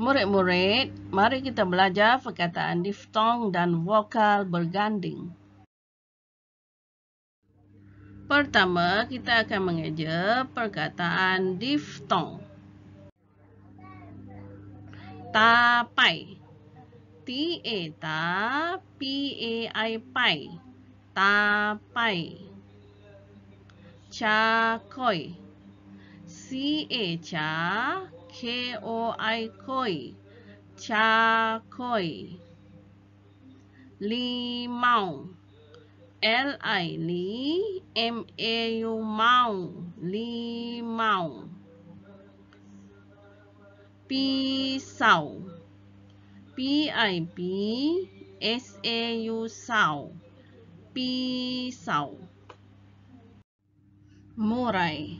Murid-murid, mari kita belajar perkataan diftong dan vokal berganding. Pertama, kita akan mengeja perkataan diftong. Tapai. T-A-ta, P-A-I, pai. Tapai. Cakoi. C-A-ca, K-O-I, koi. Cakoi. Limau. L-I-Li, M-A-U, mau. Limau. Pisau. P-I-P-S-A-U, sau. Pisau. Murai.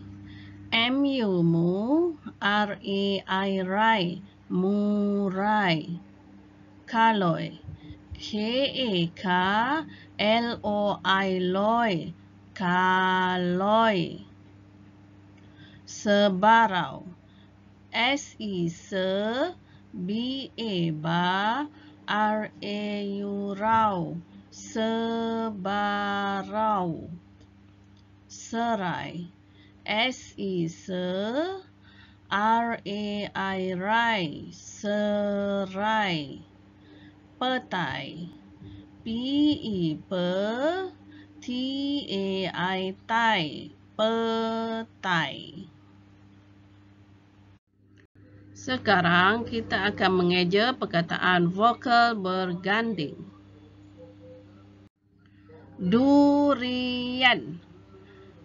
M-U, mu. R-A-I, rai. Murai. Kaloi. K-A-K-L-O-I, loi. Kaloi. Sebarau. S-E-se, B-A, ba, R-A-U, rau. Sebarau. Serai. S-E-se, R-A-I, rai. Serai. Petai. P-E-pe, T-A-I, tai. Petai. Sekarang kita akan mengeja perkataan vokal berganding. Durian.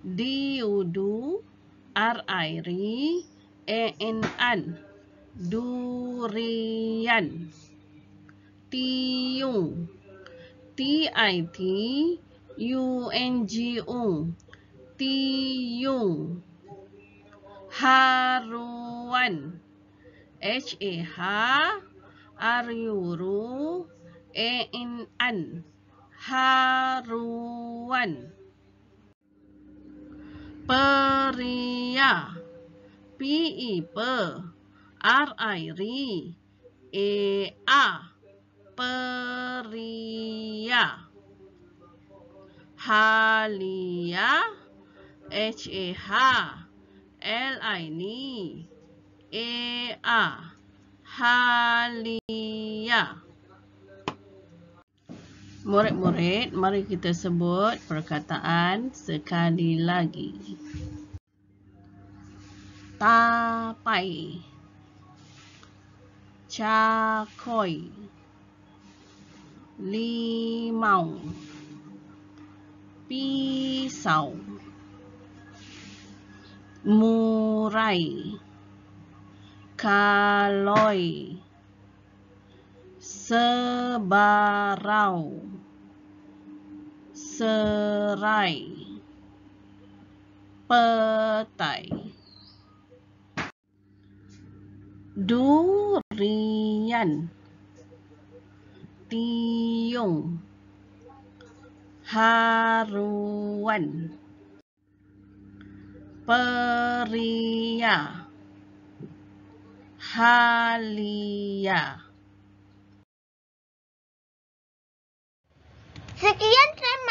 D-U-du, R-I-ri, A-N-an. Durian. Tiung. T-I-T-U-N-G-ung. Tiung. Haruan. H-A-H-R-U-R-U-A-N-an. Haruan. Peria. P-E-pe, R-I-ri, A-A. Peria. Halia. H-A-H-L-I-N-I, A-A. Halia. Murid-murid, mari kita sebut perkataan sekali lagi. Tapai. Cakoi. Limau. Pisau. Murai. Kaloi. Sebarau. Serai. Petai. Durian. Tiung. Haruan. Peria. Halia. Sekian, terima